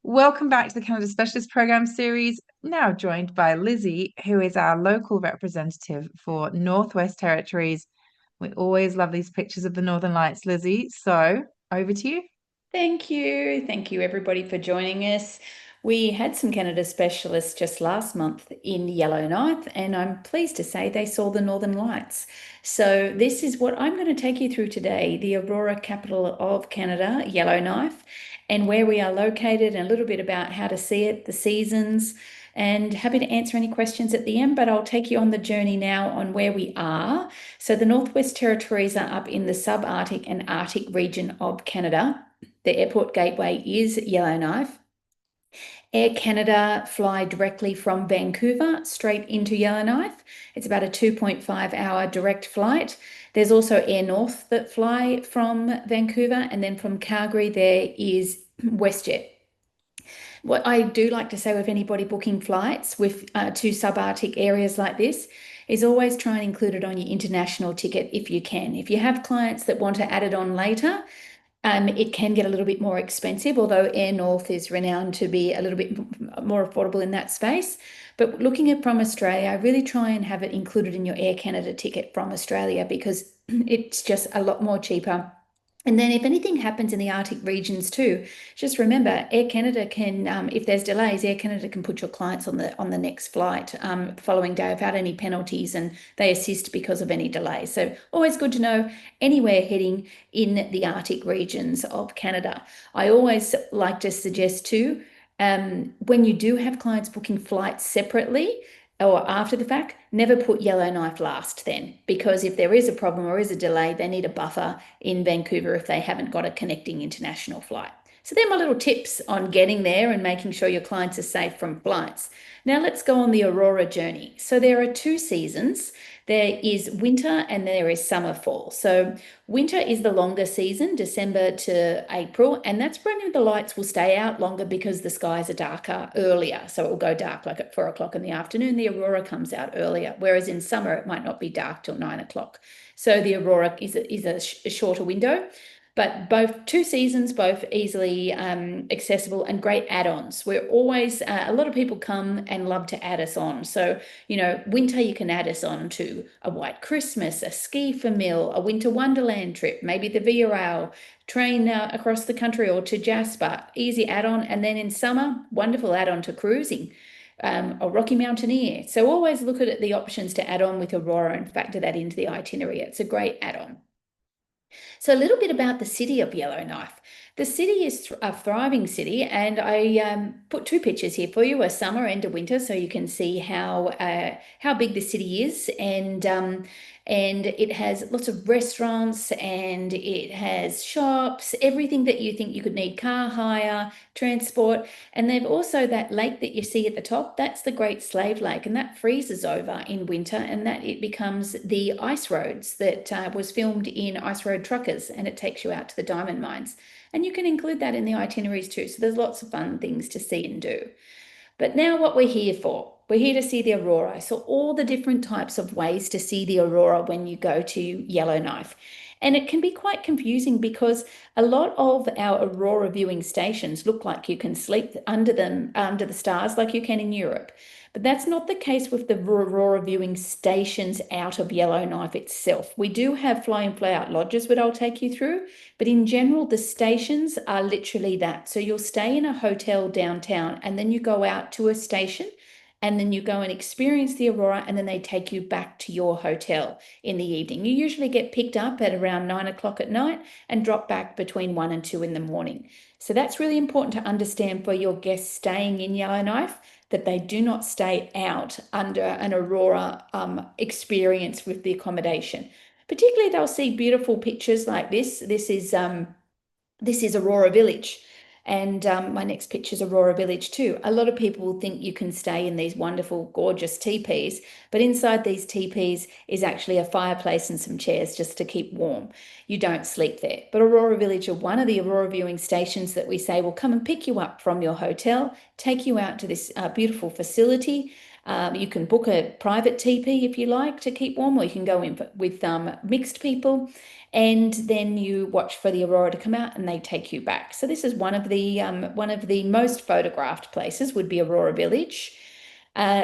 Welcome back to the Canada Specialist Program series. Now joined by Lizzie, who is our local representative for Northwest Territories. We always love these pictures of the Northern Lights, Lizzie. So over to you. Thank you. Thank you, everybody, for joining us. We had some Canada specialists just last month in Yellowknife, and I'm pleased to say they saw the Northern Lights. So, this is what I'm going to take you through today, the Aurora, capital of Canada, Yellowknife, and where we are located, and a little bit about how to see it, the seasons, and happy to answer any questions at the end. But I'll take you on the journey now on where we are. So, the Northwest Territories are up in the subarctic and Arctic region of Canada. The airport gateway is Yellowknife. Air Canada fly directly from Vancouver straight into Yellowknife. It's about a 2.5-hour direct flight. There's also Air North that fly from Vancouver, and then from Calgary there is WestJet. What I do like to say with anybody booking flights with to subarctic areas like this is always try and include it on your international ticket if you can. If you have clients that want to add it on later, it can get a little bit more expensive, although Air North is renowned to be a little bit more affordable in that space. But looking at from Australia, I really try and have it included in your Air Canada ticket from Australia because it's just a lot more cheaper. And then if anything happens in the Arctic regions too, just remember Air Canada can, if there's delays, Air Canada can put your clients on the next flight the following day without any penalties, and they assist because of any delays. So always good to know anywhere heading in the Arctic regions of Canada. I always like to suggest too, when you do have clients booking flights separately, or after the fact, never put Yellowknife last then, because if there is a problem or is a delay, they need a buffer in Vancouver if they haven't got a connecting international flight. So they're my little tips on getting there and making sure your clients are safe from flights. Now let's go on the Aurora journey. So there are two seasons. There is winter and there is summer fall. So winter is the longer season, December to April, and that's when the lights will stay out longer because the skies are darker earlier. So it will go dark like at 4 o'clock in the afternoon. The aurora comes out earlier, whereas in summer it might not be dark till 9 o'clock. So the aurora is a shorter window. But both two seasons, both easily accessible and great add-ons. We're always, a lot of people come and love to add us on. So, winter you can add us on to a white Christmas, a ski for mill, a winter wonderland trip, maybe the Via Rail, train across the country or to Jasper, easy add-on. And then in summer, wonderful add-on to cruising. A Rocky Mountaineer. So always look at the options to add on with Aurora and factor that into the itinerary. It's a great add-on. So, a little bit about the city of Yellowknife. The city is a thriving city, and I put two pictures here for you, a summer and a winter, so you can see how big the city is. And it has lots of restaurants and it has shops, everything that you think you could need, car hire, transport. And they've also that lake that you see at the top, that's the Great Slave Lake, and that freezes over in winter, and that it becomes the ice roads that was filmed in Ice Road Truckers, and it takes you out to the diamond mines. And you can include that in the itineraries too. So there's lots of fun things to see and do. But now what we're here for. We're here to see the aurora. So all the different types of ways to see the aurora when you go to Yellowknife. And it can be quite confusing because a lot of our aurora viewing stations look like you can sleep under them, under the stars like you can in Europe. But that's not the case with the aurora viewing stations out of Yellowknife itself. We do have fly in, fly out lodges, which I'll take you through, but in general, the stations are literally that. So you'll stay in a hotel downtown and then you go out to a station and then you go and experience the aurora and then they take you back to your hotel in the evening. You usually get picked up at around 9 o'clock at night and drop back between 1 and 2 in the morning. So that's really important to understand for your guests staying in Yellowknife, that they do not stay out under an aurora experience with the accommodation. Particularly, they'll see beautiful pictures like this. This is Aurora Village. And my next picture is Aurora Village too. A lot of people think you can stay in these wonderful, gorgeous teepees, but inside these teepees is actually a fireplace and some chairs just to keep warm. You don't sleep there. But Aurora Village are one of the Aurora viewing stations that we say will come and pick you up from your hotel, take you out to this beautiful facility. You can book a private teepee if you like to keep warm, or you can go in with mixed people, and then you watch for the aurora to come out, and they take you back. So this is one of the most photographed places would be Aurora Village.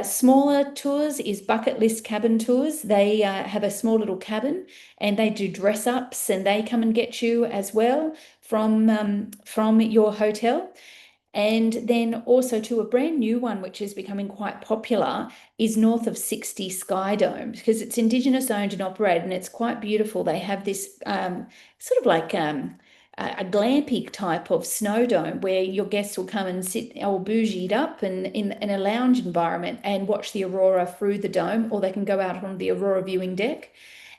Smaller tours is bucket list cabin tours. They have a small little cabin, and they do dress ups, and they come and get you as well from your hotel. And then also to a brand new one, which is becoming quite popular, is North of 60 Sky Dome, because it's Indigenous owned and operated, and it's quite beautiful. They have this sort of like a glamping type of snow dome where your guests will come and sit all bougied up and in a lounge environment and watch the aurora through the dome, or they can go out on the aurora viewing deck.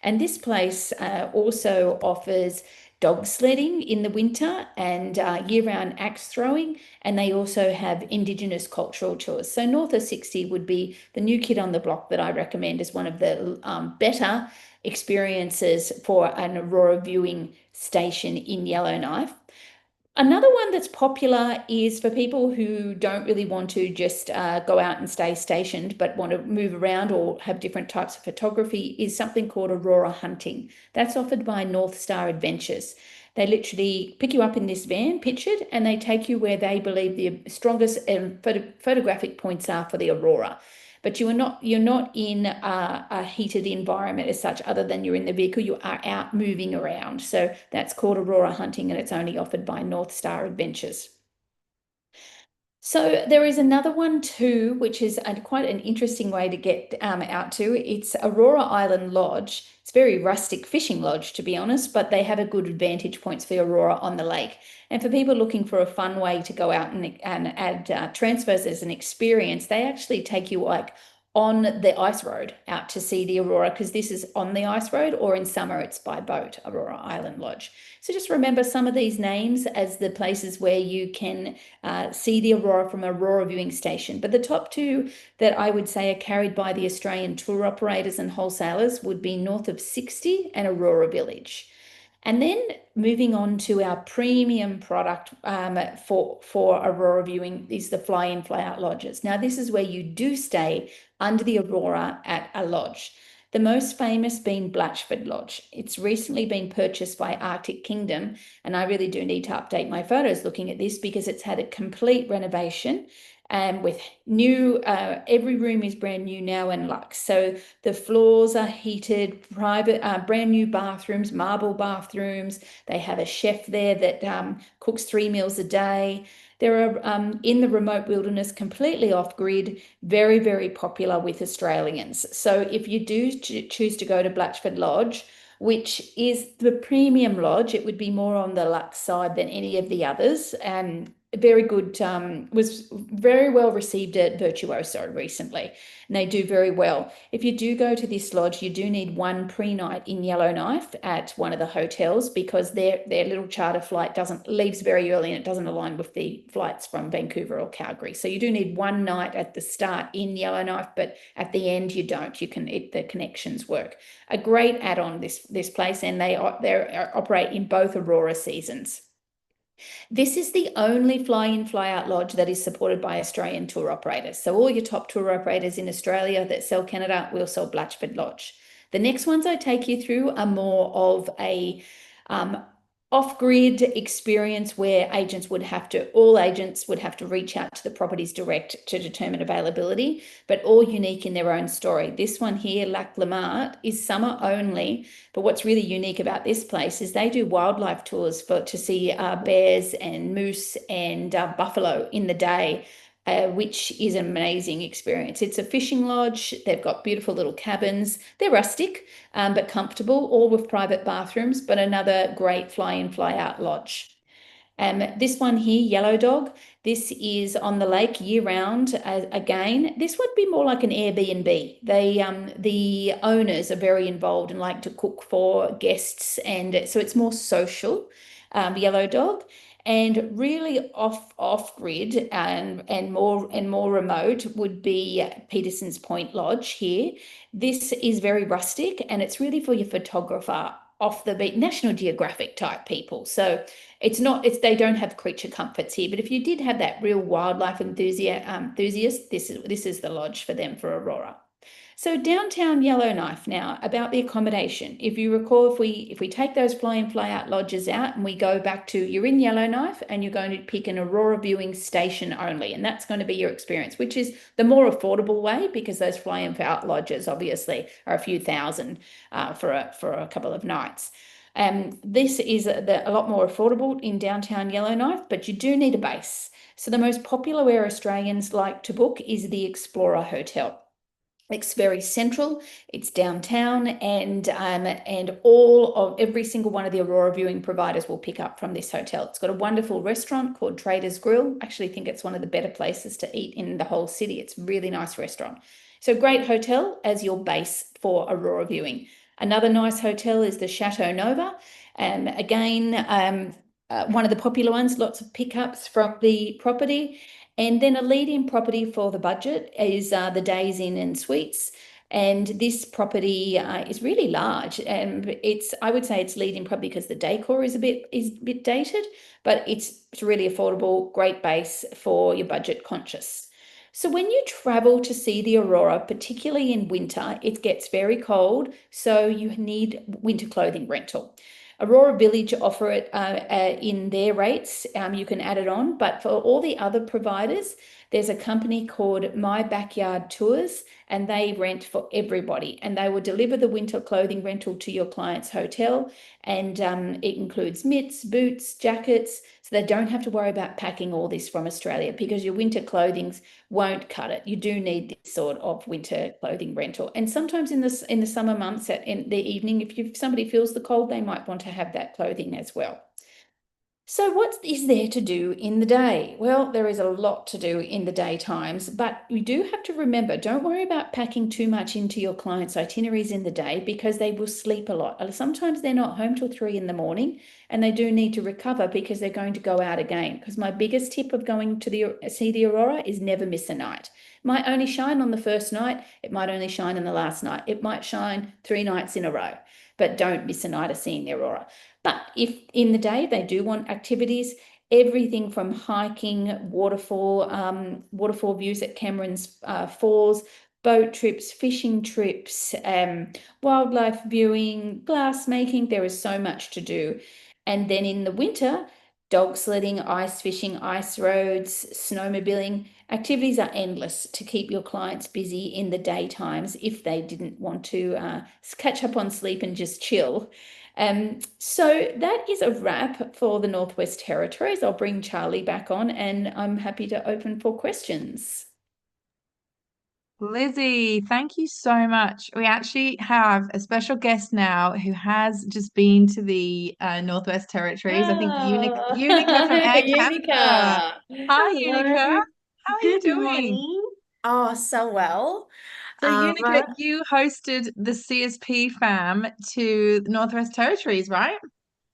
And this place also offers dog sledding in the winter and year-round axe throwing, and they also have Indigenous cultural tours. So North of 60 would be the new kid on the block that I recommend as one of the better experiences for an aurora viewing station in Yellowknife. Another one that's popular is for people who don't really want to just go out and stay stationed, but want to move around or have different types of photography, is something called Aurora hunting. That's offered by North Star Adventures. They literally pick you up in this van, pictured, and they take you where they believe the strongest photographic points are for the aurora. But you're not in a heated environment as such, other than you're in the vehicle. You are out moving around. So that's called Aurora hunting, and it's only offered by North Star Adventures. So there is another one too, which is quite an interesting way to get out to. It's Aurora Island Lodge. It's a very rustic fishing lodge, to be honest, but they have a good vantage points for Aurora on the lake. And for people looking for a fun way to go out and add transfers as an experience, they actually take you like on the ice road out to see the aurora, because this is on the ice road, or in summer it's by boat, Aurora Island Lodge. So just remember some of these names as the places where you can see the aurora from Aurora viewing station. But the top two that I would say are carried by the Australian tour operators and wholesalers would be North of 60 and Aurora Village. And then moving on to our premium product for Aurora viewing is the fly-in, fly-out lodges. Now, this is where you do stay under the aurora at a lodge. The most famous being Blatchford Lodge. It's recently been purchased by Arctic Kingdom, and I really do need to update my photos looking at this, because it's had a complete renovation. And with new, every room is brand new now and luxe. So the floors are heated, private, brand new bathrooms, marble bathrooms. They have a chef there that cooks 3 meals a day. There are in the remote wilderness, completely off grid, very, very popular with Australians. So if you do choose to go to Blatchford Lodge, which is the premium lodge, it would be more on the luxe side than any of the others. And very good, was very well received at Virtuoso recently, and they do very well. If you do go to this lodge, you do need one pre-night in Yellowknife at one of the hotels, because their little charter flight leaves very early, and it doesn't align with the flights from Vancouver or Calgary. So you do need one night at the start in Yellowknife, but at the end you don't. The connections work. A great add-on this place, and they operate in both Aurora seasons. This is the only fly-in, fly-out lodge that is supported by Australian tour operators. So all your top tour operators in Australia that sell Canada will sell Blatchford Lodge. The next ones I take you through are more of a off-grid experience, where all agents would have to reach out to the properties direct to determine availability, but all unique in their own story. This one here, Lac Lamart, is summer only, but what's really unique about this place is they do wildlife tours to see bears and moose and buffalo in the day, which is an amazing experience. It's a fishing lodge. They've got beautiful little cabins. They're rustic, but comfortable, all with private bathrooms, but another great fly-in, fly-out lodge. This one here, Yellow Dog, this is on the lake year-round. Again, this would be more like an Airbnb. The owners are very involved and like to cook for guests, and so it's more social, Yellow Dog. And really off grid and more remote would be Peterson's Point Lodge here. This is very rustic, and it's really for your photographer off the beat, National Geographic type people. So it's not, it's they don't have creature comforts here. But if you did have that real wildlife enthusiast, this is the lodge for them for Aurora. So downtown Yellowknife now, about the accommodation. If you recall, if we take those fly-in fly-out lodges out and we go back to, you're in Yellowknife and you're going to pick an Aurora viewing station only, and that's going to be your experience, which is the more affordable way because those fly-in fly-out lodges obviously are a few thousand for a couple of nights. This is a lot more affordable in downtown Yellowknife, but you do need a base. So the most popular where Australians like to book is the Explorer Hotel. It's very central, it's downtown, and every single one of the Aurora viewing providers will pick up from this hotel. It's got a wonderful restaurant called Trader's Grill. I actually think it's one of the better places to eat in the whole city. It's a really nice restaurant. So great hotel as your base for Aurora viewing. Another nice hotel is the Chateau Nova. Again, one of the popular ones, lots of pickups from the property. And then a lead-in property for the budget is the Days Inn and Suites. And this property is really large. And I would say it's lead-in probably because the decor is a bit dated, but it's really affordable, great base for your budget conscious. So when you travel to see the Aurora, particularly in winter, it gets very cold, so you need winter clothing rental. Aurora Village offer it in their rates. You can add it on, but for all the other providers, there's a company called My Backyard Tours, and they rent for everybody, and they will deliver the winter clothing rental to your client's hotel, and it includes mitts, boots, jackets, so they don't have to worry about packing all this from Australia because your winter clothings won't cut it. You do need this sort of winter clothing rental. And sometimes in the summer months in the evening, if somebody feels the cold, they might want to have that clothing as well. So what is there to do in the day? Well, there is a lot to do in the daytimes, but you do have to remember, don't worry about packing too much into your clients' itineraries in the day because they will sleep a lot. Sometimes they're not home till 3 in the morning and they do need to recover because they're going to go out again. Because my biggest tip of going to see the Aurora is never miss a night. It might only shine on the first night. It might only shine on the last night. It might shine 3 nights in a row, but don't miss a night of seeing the Aurora. But if in the day they do want activities, everything from hiking, waterfall views at Cameron's Falls, boat trips, fishing trips, wildlife viewing, glass making, there is so much to do. And then in the winter, dog sledding, ice fishing, ice roads, snowmobiling, activities are endless to keep your clients busy in the daytimes if they didn't want to catch up on sleep and just chill. So that is a wrap for the Northwest Territories. I'll bring Charlie back on and I'm happy to open for questions. Lizzie, thank you so much. We actually have a special guest now who has just been to the Northwest Territories. I think Oh, Unica from Air Canada. Unica. Hi, Unica. Hello, How are you good doing? morning. Oh, so well. So, Unica, Uh, you hosted the CSP fam to the Northwest Territories, right?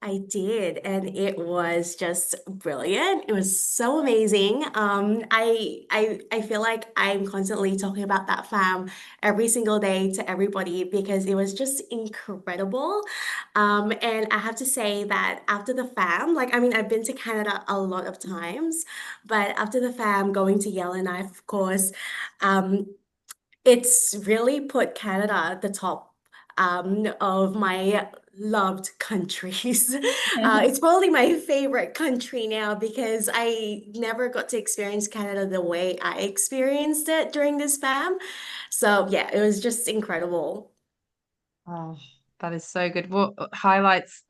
I did, and it was just brilliant. It was so amazing. I feel like I'm constantly talking about that fam every single day to everybody because it was just incredible. And I have to say that after the fam, like I mean, I've been to Canada a lot of times, but after the fam, going to Yellowknife, of course, um, it's really put Canada at the top of my loved countries. It's probably my favorite country now because I never got to experience Canada the way I experienced it during this fam. So yeah, it was just incredible. Oh, that is so good. What highlights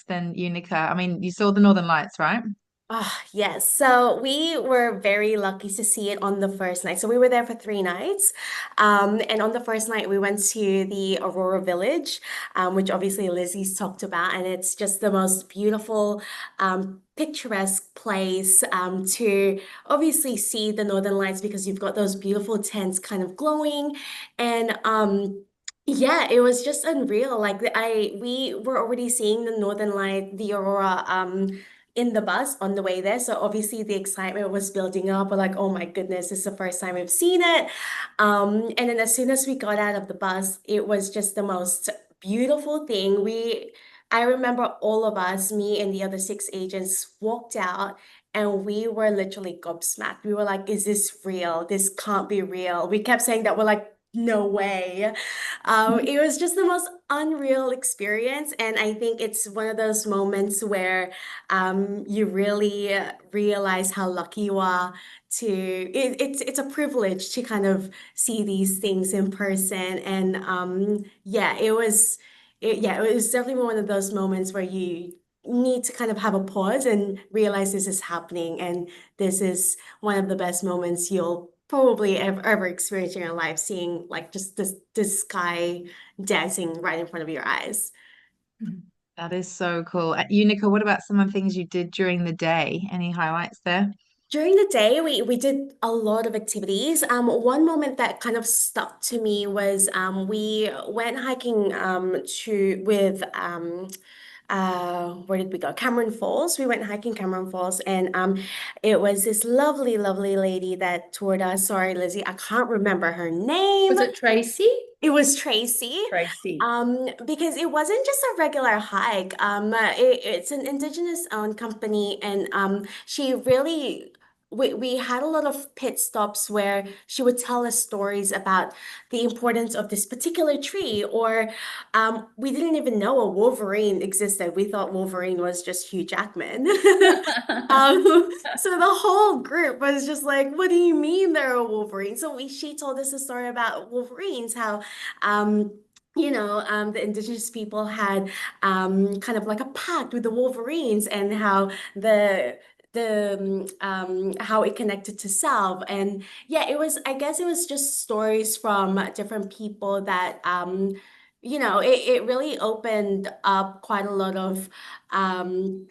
then, Unica? I mean, you saw the Northern Lights, right? Ah, yes. So we were very lucky to see it on the first night. So we were there for 3 nights. And on the first night, we went to the Aurora Village, which obviously Lizzie's talked about. And it's just the most beautiful, picturesque place to obviously see the Northern Lights because you've got those beautiful tents kind of glowing. And yeah, it was just unreal. Like we were already seeing the Northern Light, the Aurora, in the bus on the way there. So obviously the excitement was building up. We're like, oh my goodness, this is the first time we've seen it. And then as soon as we got out of the bus, it was just the most beautiful thing. I remember all of us, me and the other six agents, walked out and we were literally gobsmacked. We were like, is this real? This can't be real. We kept saying that. We're like, no way. It was just the most unreal experience. And I think it's one of those moments where you really realize how lucky you are to it's a privilege to kind of see these things in person. And yeah, it was definitely one of those moments where you need to kind of have a pause and realize this is happening, and this is one of the best moments you'll probably ever experience in your life, seeing like just this sky dancing right in front of your eyes. That is so cool. Unica, what about some of the things you did during the day? Any highlights there? During the day, we did a lot of activities. One moment that kind of stuck to me was we went hiking to with where did we go? Cameron Falls. We went hiking Cameron Falls, and it was this lovely, lovely lady that toured us. Sorry, Lizzie, I can't remember her name. Was it Tracy? It was Tracy. Tracy. Because it wasn't just a regular hike. It's an indigenous owned company, and she really we had a lot of pit stops where she would tell us stories about the importance of this particular tree, or we didn't even know a Wolverine existed. We thought Wolverine was just Hugh Jackman. So the whole group was just like, "What do you mean there are Wolverines?" She told us a story about Wolverines, how um, the indigenous people had kind of like a pact with the Wolverines, and how how it connected to self. And yeah, I guess it was just stories from different people that it really opened up quite a lot of um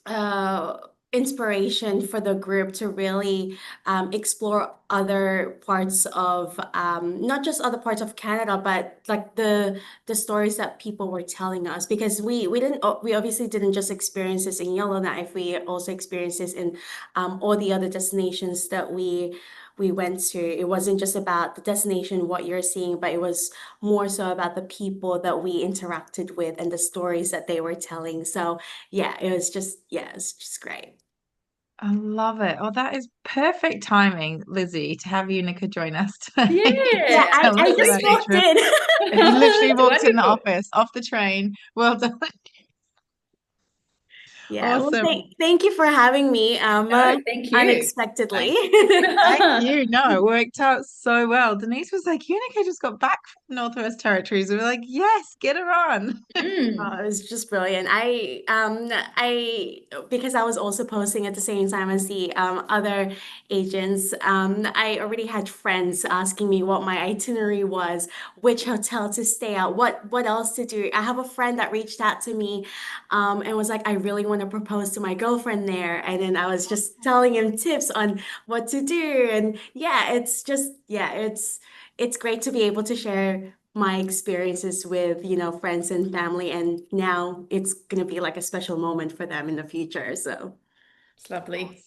uh inspiration for the group to really explore other parts of not just other parts of Canada, but like the stories that people were telling us, because we obviously didn't just experience this in Yellowknife. We also experienced this in all the other destinations that we went to. It wasn't just about the destination, what you're seeing, but it was more so about the people that we interacted with and the stories that they were telling. So yeah, it's just great. I love it. Oh, that is perfect timing, Lizzie, to have Unica join us today to Yeah, Yeah, tell us I just about your walked trip. in. You literally it's walked in the wonderful. office, off the train. Well done. Yeah, well, Awesome. thank you for having me No, thank you. unexpectedly. Thank you. No, it worked out so well. Denise was like, Unica just got back from Northwest Territories. We were like, yes, get her on. Oh, Mm. it was just brilliant. Because I was also posting at the same time as the other agents. I already had friends asking me what my itinerary was, which hotel to stay at, what else to do. I have a friend that reached out to me, and was like, I really want to propose to my girlfriend there. And then I was just telling him tips on what to do. And yeah, it's great to be able to share my experiences with, friends and family. And now it's going to be like a special moment for them in the future. So, It's lovely.